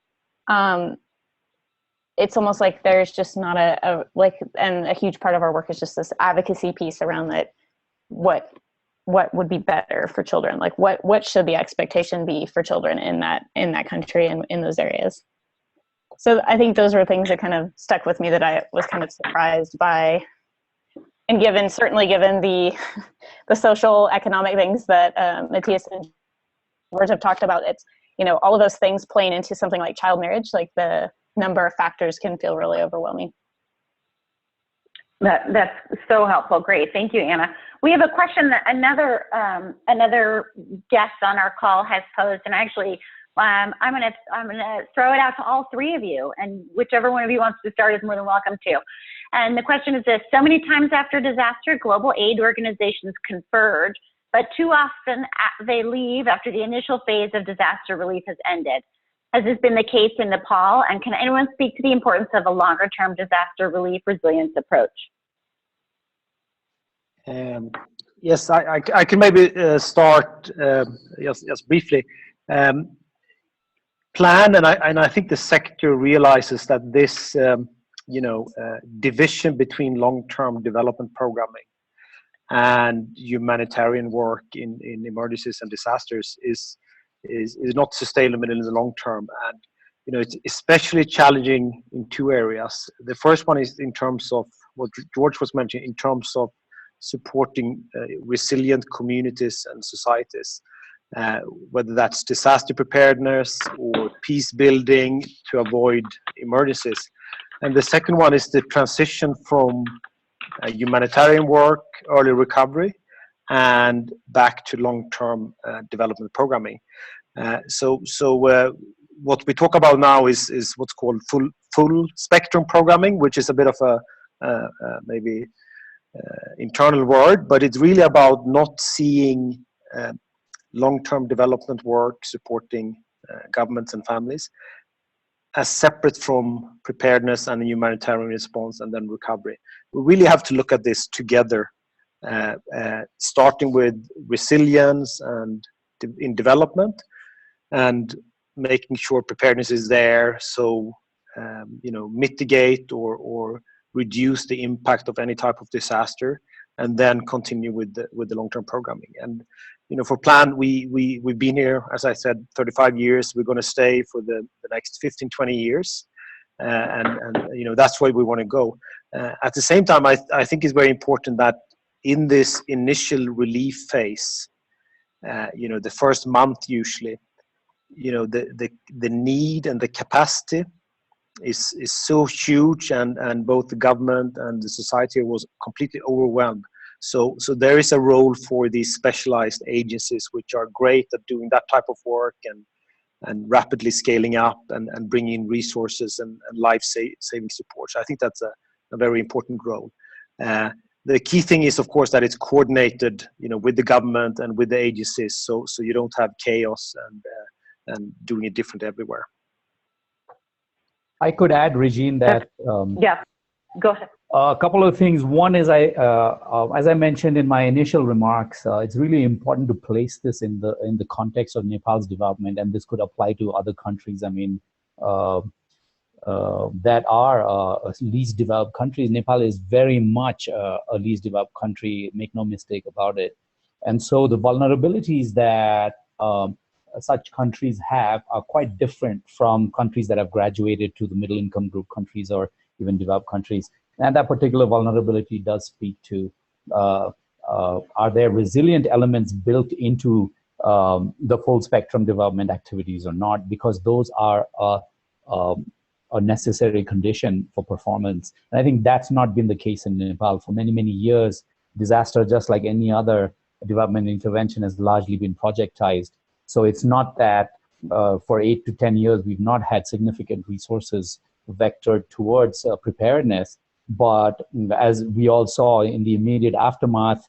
It's almost like there's just not and a huge part of our work is just this advocacy piece around that. What would be better for children? Like what should the expectation be for children in that country and in those areas? So I think those were things that kind of stuck with me that I was kind of surprised by. And certainly given the social economic things that Mattias and George have talked about, it's, all of those things playing into something like child marriage, like the number of factors can feel really overwhelming. That's so helpful. Great. Thank you, Anna. We have a question that another guest on our call has posed, and I actually I'm gonna throw it out to all three of you, and whichever one of you wants to start is more than welcome to. And the question is this: so many times after disaster, global aid organizations converge, but too often they leave after the initial phase of disaster relief has ended. Has this been the case in Nepal? And can anyone speak to the importance of a longer-term disaster relief resilience approach? Yes, I can maybe start just briefly. Plan, and I think the sector realizes that this division between long-term development programming and humanitarian work in emergencies and disasters is not sustainable in the long term. And it's especially challenging in two areas. The first one is in terms of what George was mentioning, in terms of supporting resilient communities and societies, whether that's disaster preparedness or peace building to avoid emergencies. And the second one is the transition from humanitarian work, early recovery, and back to long-term development programming. So what we talk about now is what's called full spectrum programming, which is a bit of a maybe internal word, but it's really about not seeing long-term development work supporting governments and families as separate from preparedness and humanitarian response and then recovery. We really have to look at this together, starting with resilience and in development, and making sure preparedness is there, so mitigate or reduce the impact of any type of disaster, and then continue with the long-term programming. And for Plan, we've been here, as I said, 35 years. We're going to stay for the next 15, 20 years, and that's where we want to go. At the same time, I think it's very important that in this initial relief phase, the first month usually, the need and the capacity is so huge, and both the government and the society was completely overwhelmed. So there is a role for these specialized agencies, which are great at doing that type of work and rapidly scaling up and bringing resources and life-saving support. So I think that's a very important role. The key thing is, of course, that it's coordinated, with the government and with the agencies, so you don't have chaos and doing it different everywhere. I could add, Regine, that yeah, go ahead. A couple of things. One is, as I mentioned in my initial remarks, it's really important to place this in the context of Nepal's development, and this could apply to other countries. I mean, that are least developed countries. Nepal is very much a least developed country. Make no mistake about it. And so the vulnerabilities that such countries have are quite different from countries that have graduated to the middle income group countries or even developed countries. And that particular vulnerability does speak to, are there resilient elements built into the full spectrum development activities or not? Because those are a necessary condition for performance. And I think that's not been the case in Nepal. For many, many years, disaster, just like any other development intervention, has largely been projectized. So it's not that for 8 to 10 years, we've not had significant resources vectored towards preparedness. But as we all saw in the immediate aftermath,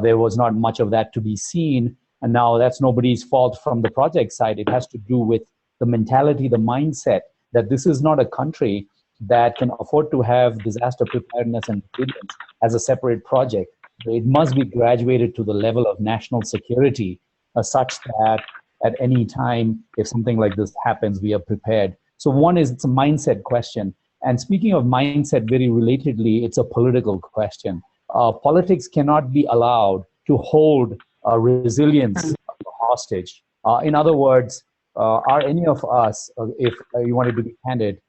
there was not much of that to be seen. And now that's nobody's fault from the project side. It has to do with the mentality, the mindset that this is not a country that can afford to have disaster preparedness and resilience as a separate project. It must be graduated to the level of national security, such that at any time, if something like this happens, we are prepared. So one is, it's a mindset question. And speaking of mindset, very relatedly, it's a political question. Politics cannot be allowed to hold resilience hostage. In other words, are any of us, if you wanted to be candid,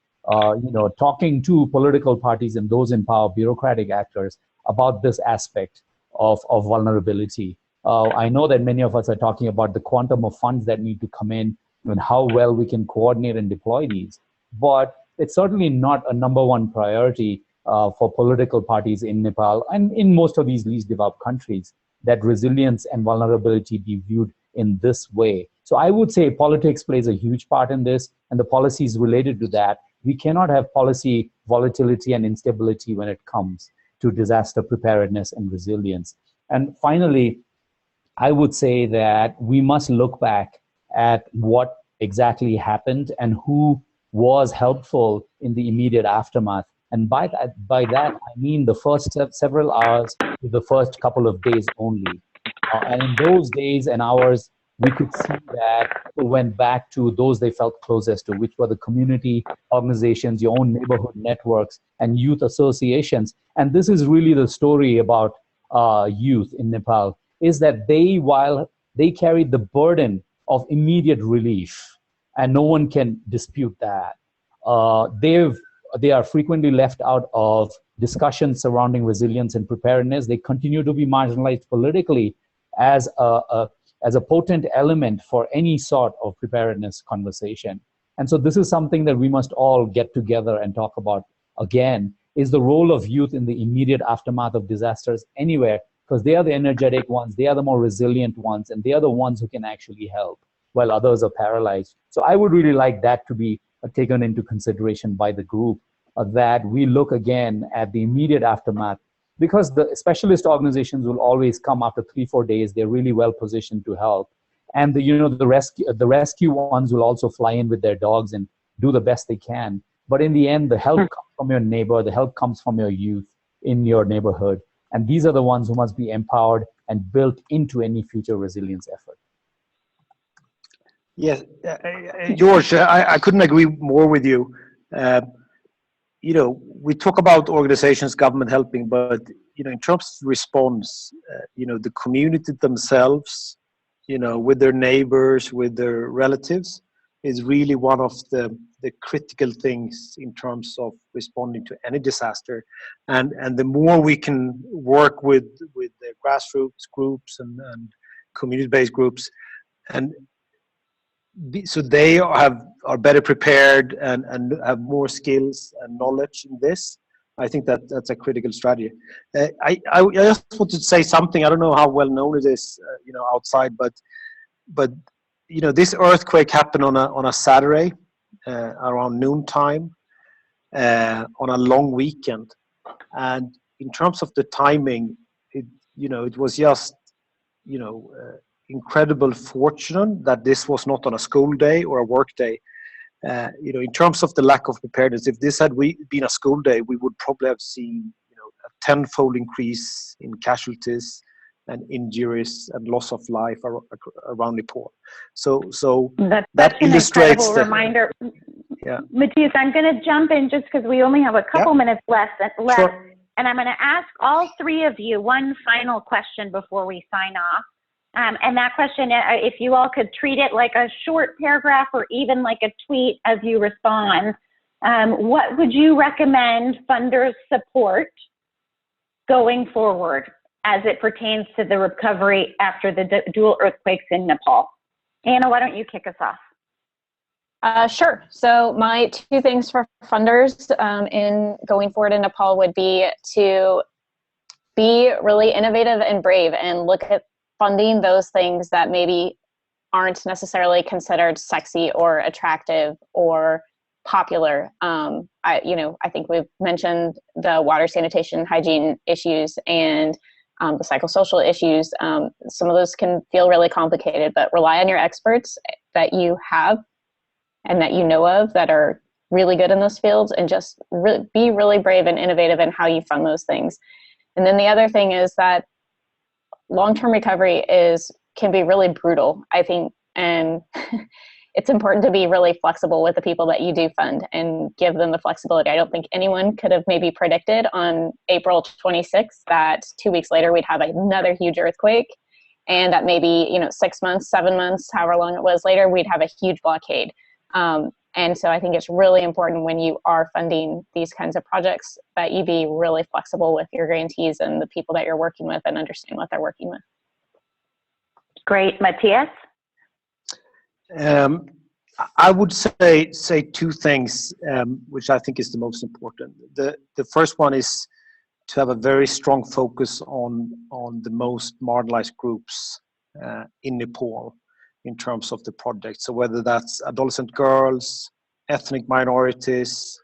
talking to political parties and those in power, bureaucratic actors, about this aspect of vulnerability? I know that many of us are talking about the quantum of funds that need to come in and how well we can coordinate and deploy these. But it's certainly not a number one priority for political parties in Nepal and in most of these least developed countries, that resilience and vulnerability be viewed in this way. So So I would say politics plays a huge part in this, and the policies related to that. We cannot have policy volatility and instability when it comes to disaster preparedness and resilience. And finally, I would say that we must look back at what exactly happened and who was helpful in the immediate aftermath. And by that, I mean the first several hours to the first couple of days only. And in those days and hours, we could see that people went back to those they felt closest to, which were the community organizations, your own neighborhood networks, and youth associations. And this is really the story about youth in Nepal, is that while they carried the burden of immediate relief, and no one can dispute that, they are frequently left out of discussions surrounding resilience and preparedness. They continue to be marginalized politically as a potent element for any sort of preparedness conversation. And so this is something that we must all get together and talk about again, is the role of youth in the immediate aftermath of disasters anywhere, because they are the energetic ones, they are the more resilient ones, and they are the ones who can actually help while others are paralyzed. So I would really like that to be taken into consideration by the group, that we look again at the immediate aftermath, because the specialist organizations will always come after 3-4 days. They're really well positioned to help. And the rescue ones will also fly in with their dogs and do the best they can. But in the end, the help comes from your neighbor, the help comes from your youth in your neighborhood. And these are the ones who must be empowered and built into any future resilience effort. Yes, George, I couldn't agree more with you. We talk about organizations, government helping, but, in terms of response, the community themselves, with their neighbors, with their relatives, is really one of the critical things in terms of responding to any disaster. And the more we can work with the grassroots groups and community-based groups, and so they are better prepared and have more skills and knowledge in this. I think that's a critical strategy. I just wanted to say something. I don't know how well known it is, outside, but this earthquake happened on a Saturday around noontime on a long weekend, and in terms of the timing, it was just incredible fortune that this was not on a school day or a work day. In terms of the lack of preparedness, if this had been a school day, we would probably have seen a tenfold increase in casualties and injuries and loss of life around Nepal. So that illustrates an incredible reminder. Yeah. Mattias, I'm going to jump in just because we only have a couple minutes left. Sure. And I'm going to ask all three of you one final question before we sign off. And that question, if you all could treat it like a short paragraph or even like a tweet as you respond, what would you recommend funders support going forward as it pertains to the recovery after the dual earthquakes in Nepal? Anna, why don't you kick us off? Sure. So my 2 things for funders in going forward in Nepal would be to be really innovative and brave and look at funding those things that maybe aren't necessarily considered sexy or attractive or popular. I think we've mentioned the water, sanitation, hygiene issues and the psychosocial issues. Some of those can feel really complicated, but rely on your experts that you have and that you know of that are really good in those fields, and just be really brave and innovative in how you fund those things. And then the other thing is that long-term recovery can be really brutal, I think, and it's important to be really flexible with the people that you do fund and give them the flexibility. I don't think anyone could have maybe predicted on April 26th that 2 weeks later we'd have another huge earthquake, and that maybe 6 months, 7 months, however long it was later, we'd have a huge blockade. And so I think it's really important when you are funding these kinds of projects that you be really flexible with your grantees and the people that you're working with and understand what they're working with. Great. Mattias? I would say 2 things, which I think is the most important. The first one is to have a very strong focus on the most marginalized groups in Nepal. in terms of the project. So whether that's adolescent girls, ethnic minorities,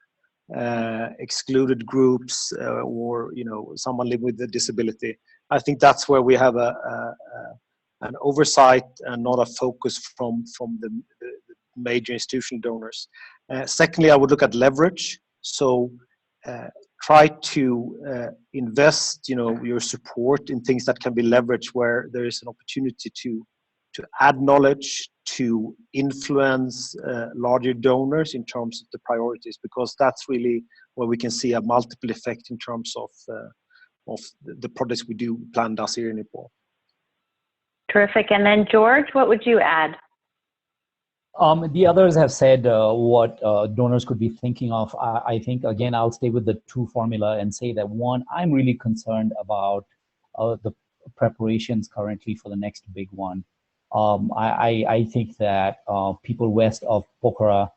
excluded groups, or someone living with a disability, I think that's where we have an oversight and not a focus from the major institutional donors. Secondly, I would look at leverage. So try to invest your support in things that can be leveraged, where there is an opportunity to add knowledge, to influence larger donors in terms of the priorities, because that's really where we can see a multiple effect in terms of the projects we do plan does here in Nepal. Terrific. And then George, what would you add? The others have said what donors could be thinking of. I think, again, I'll stay with the two formula and say that, one, I'm really concerned about the preparations currently for the next big one. I think that people west of Pokhara,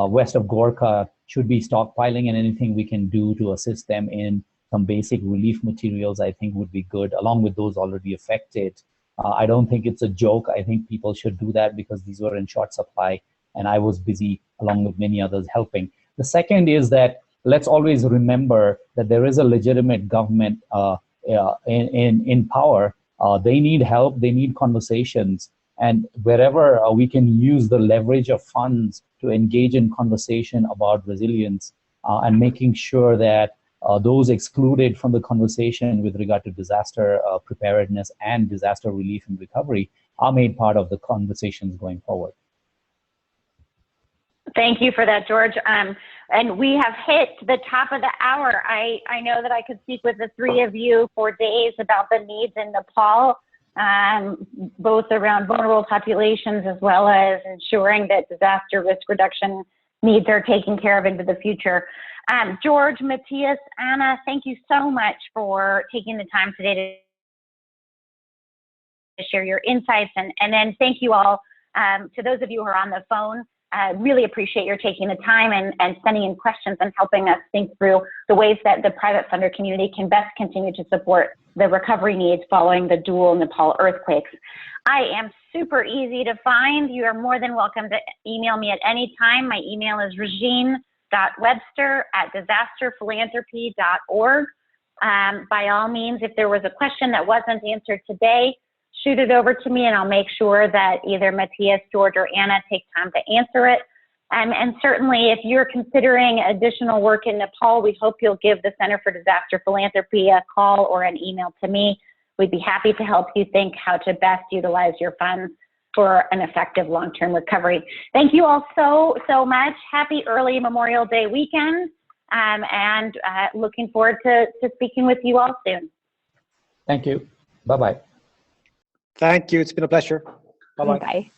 west of Gorkha, should be stockpiling, and anything we can do to assist them in some basic relief materials, I think would be good, along with those already affected. I don't think it's a joke. I think people should do that because these were in short supply, and I was busy along with many others helping. The second is that let's always remember that there is a legitimate government in power. They need help, they need conversations, and wherever we can use the leverage of funds to engage in conversation about resilience and making sure that those excluded from the conversation with regard to disaster preparedness and disaster relief and recovery are made part of the conversations going forward. Thank you for that, George. And we have hit the top of the hour. I know that I could speak with the three of you for days about the needs in Nepal, both around vulnerable populations as well as ensuring that disaster risk reduction needs are taken care of into the future. George, Mattias, Anna, thank you so much for taking the time today to share your insights. And then thank you all to those of you who are on the phone. Really appreciate your taking the time and sending in questions and helping us think through the ways that the private funder community can best continue to support the recovery needs following the dual Nepal earthquakes. I am super easy to find. You are more than welcome to email me at any time. My email is regine.webster@disasterphilanthropy.org. By all means, if there was a question that wasn't answered today, shoot it over to me and I'll make sure that either Mattias, George, or Anna take time to answer it. And certainly if you're considering additional work in Nepal, we hope you'll give the Center for Disaster Philanthropy a call or an email to me. We'd be happy to help you think how to best utilize your funds for an effective long-term recovery. Thank you all so much. Happy early Memorial Day weekend, and looking forward to speaking with you all soon. Thank you. Bye-bye. Thank you. It's been a pleasure. Bye-bye. Bye.